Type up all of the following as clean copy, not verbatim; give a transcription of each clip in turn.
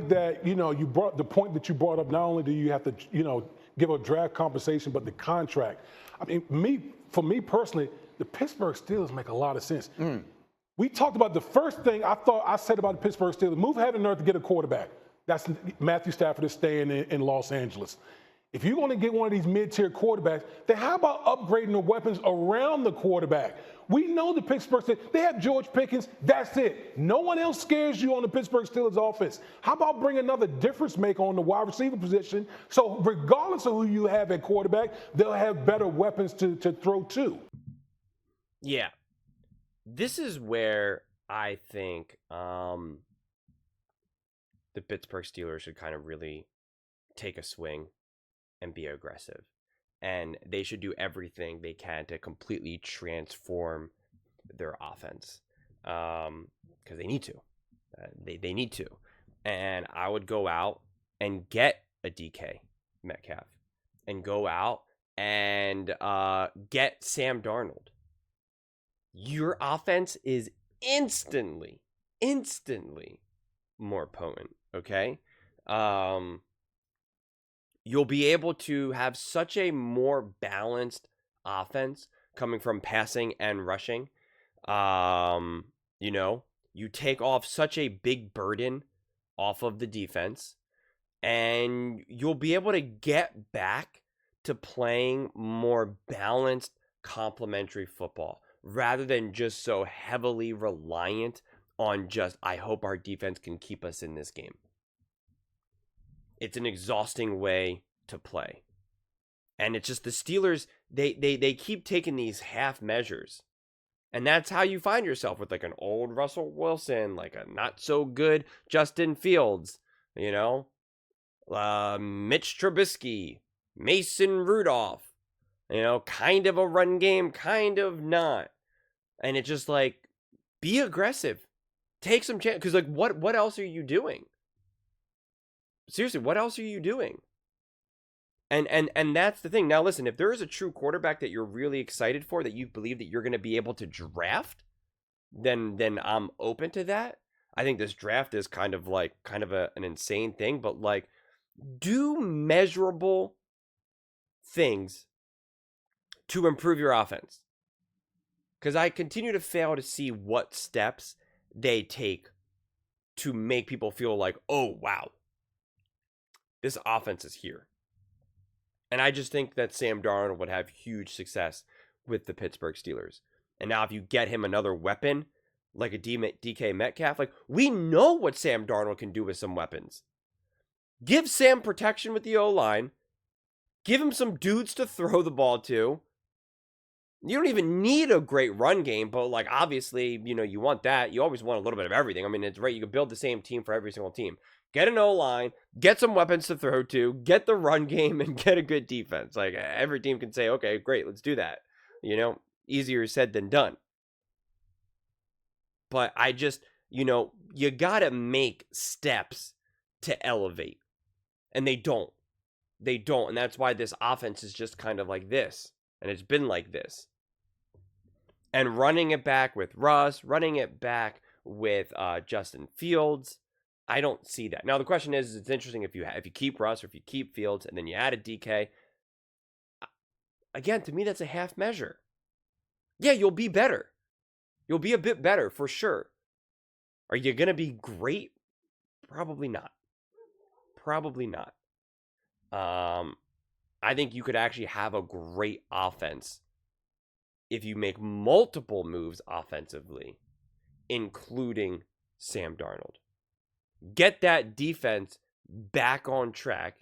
think that, you brought the point that you brought up, not only do you have to, give a draft compensation, but the contract. I mean, for me personally, the Pittsburgh Steelers make a lot of sense. We talked about the first thing I said about the Pittsburgh Steelers, move heaven and earth to get a quarterback. That's Matthew Stafford is staying in Los Angeles. If you're going to get one of these mid-tier quarterbacks, then how about upgrading the weapons around the quarterback? We know the Pittsburgh Steelers, they have George Pickens, that's it. No one else scares you on the Pittsburgh Steelers offense. How about bring another difference maker on the wide receiver position, so regardless of who you have at quarterback, they'll have better weapons to throw to? Yeah. This is where I think the Pittsburgh Steelers should kind of really take a swing and be aggressive. And they should do everything they can to completely transform their offense, because they need to. They need to. And I would go out and get a DK Metcalf and go out and get Sam Darnold. Your offense is instantly more potent, okay? You'll be able to have such a more balanced offense coming from passing and rushing. You take off such a big burden off of the defense, and you'll be able to get back to playing more balanced, complementary football rather than just so heavily reliant on just, I hope our defense can keep us in this game. It's an exhausting way to play. And it's just the Steelers, they keep taking these half measures. And that's how you find yourself with like an old Russell Wilson, like a not so good Justin Fields, Mitch Trubisky, Mason Rudolph, kind of a run game, kind of not. And it's just like, be aggressive. Take some chance. Because like, what else are you doing? Seriously, what else are you doing? And that's the thing. Now, listen, if there is a true quarterback that you're really excited for, that you believe that you're going to be able to draft, then I'm open to that. I think this draft is kind of an insane thing, but like, do measurable things to improve your offense. Because I continue to fail to see what steps they take to make people feel like, oh, wow, this offense is here. And I just think that Sam Darnold would have huge success with the Pittsburgh Steelers. And now if you get him another weapon, like a DK Metcalf, like, we know what Sam Darnold can do with some weapons. Give Sam protection with the O-line. Give him some dudes to throw the ball to. You don't even need a great run game, but like, obviously, you want that. You always want a little bit of everything. I mean, it's right. You can build the same team for every single team. Get an O-line, get some weapons to throw to, get the run game, and get a good defense. Like, every team can say, okay, great, let's do that. Easier said than done. But I just, you got to make steps to elevate. And they don't. They don't. And that's why this offense is just kind of like this. And it's been like this. And running it back with Russ, running it back with Justin Fields, I don't see that. Now the question is, it's interesting if you keep Russ or if you keep Fields and then you add a DK. Again, to me, that's a half measure. Yeah, you'll be better. You'll be a bit better for sure. Are you going to be great? Probably not. Probably not. I think you could actually have a great offense if you make multiple moves offensively, including Sam Darnold. Get that defense back on track,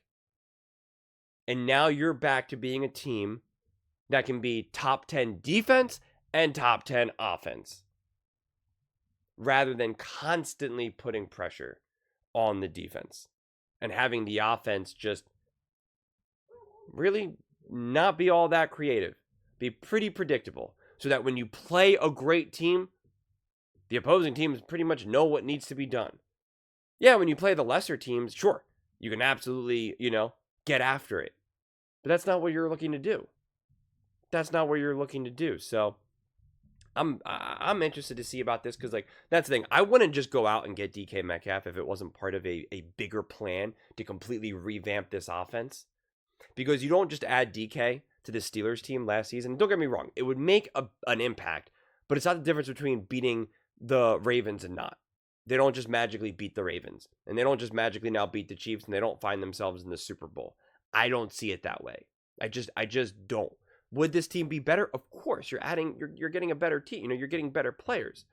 and now you're back to being a team that can be top 10 defense and top 10 offense, rather than constantly putting pressure on the defense and having the offense just really not be all that creative, be pretty predictable, so that when you play a great team, the opposing teams pretty much know what needs to be done. Yeah, when you play the lesser teams, sure, you can absolutely, get after it. But that's not what you're looking to do. That's not what you're looking to do. So I'm interested to see about this, because like that's the thing. I wouldn't just go out and get DK Metcalf if it wasn't part of a bigger plan to completely revamp this offense. Because you don't just add DK to the Steelers team last season. Don't get me wrong, it would make an impact, but it's not the difference between beating the Ravens and not. They don't just magically beat the Ravens, and they don't just magically now beat the Chiefs, and they don't find themselves in the Super Bowl. I don't see it that way. I just don't. Would this team be better? Of course. You're getting a better team. You're getting better players.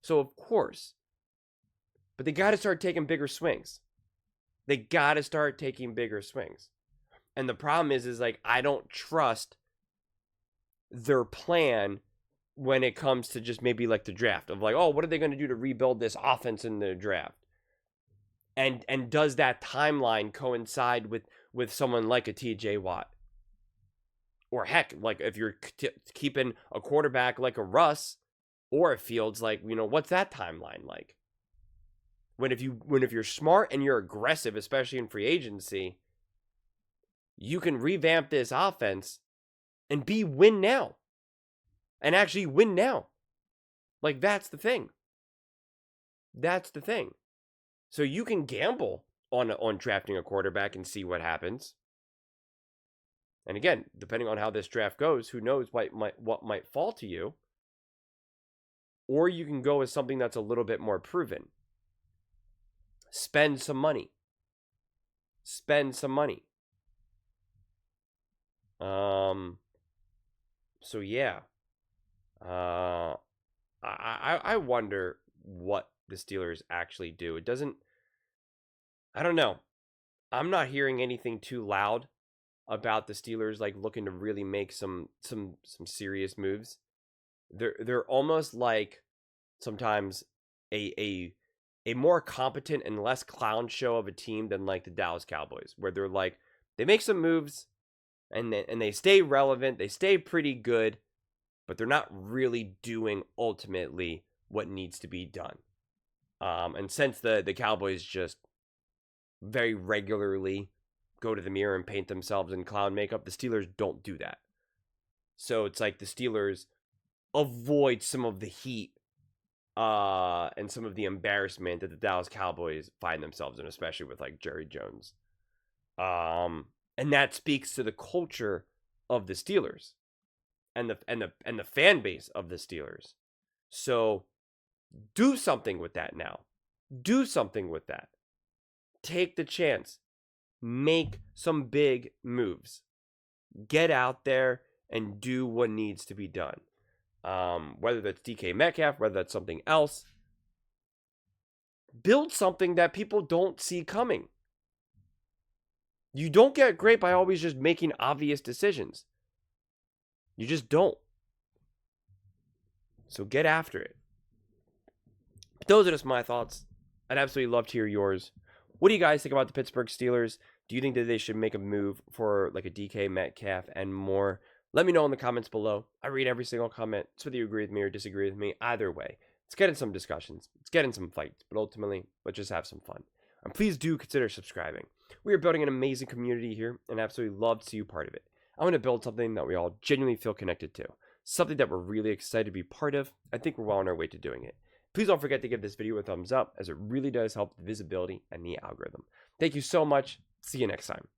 So of course. But they got to start taking bigger swings. They got to start taking bigger swings. And the problem is like, I don't trust their plan when it comes to just maybe like the draft of like, oh, what are they going to do to rebuild this offense in the draft? And does that timeline coincide with someone like a TJ Watt? Or heck, like if you're keeping a quarterback like a Russ or a Fields, like, what's that timeline like? When if you're smart and you're aggressive, especially in free agency, you can revamp this offense and win now. And actually win now. Like, that's the thing. That's the thing. So you can gamble on drafting a quarterback and see what happens. And again, depending on how this draft goes, who knows what might fall to you. Or you can go with something that's a little bit more proven. Spend some money. Spend some money. So yeah. I wonder what the Steelers actually do. I don't know. I'm not hearing anything too loud about the Steelers like looking to really make some serious moves. They're almost like sometimes a more competent and less clown show of a team than like the Dallas Cowboys, where they're like, they make some moves and they stay relevant, they stay pretty good, but they're not really doing ultimately what needs to be done. And since the Cowboys just very regularly go to the mirror and paint themselves in clown makeup, the Steelers don't do that. So it's like the Steelers avoid some of the heat and some of the embarrassment that the Dallas Cowboys find themselves in, especially with like Jerry Jones. And that speaks to the culture of the Steelers and the fan base of the Steelers. So do something with that now. Do something with that. Take the chance. Make some big moves. Get out there and do what needs to be done. Whether that's DK Metcalf, whether that's something else. Build something that people don't see coming. You don't get great by always just making obvious decisions. You just don't. So get after it. But those are just my thoughts. I'd absolutely love to hear yours. What do you guys think about the Pittsburgh Steelers? Do you think that they should make a move for like a DK Metcalf and more? Let me know in the comments below. I read every single comment. So whether you agree with me or disagree with me, either way, let's get in some discussions. Let's get in some fights. But ultimately, let's just have some fun. And please do consider subscribing. We are building an amazing community here and absolutely love to see you part of it. I want to build something that we all genuinely feel connected to. Something that we're really excited to be part of. I think we're well on our way to doing it. Please don't forget to give this video a thumbs up, as it really does help the visibility and the algorithm. Thank you so much. See you next time.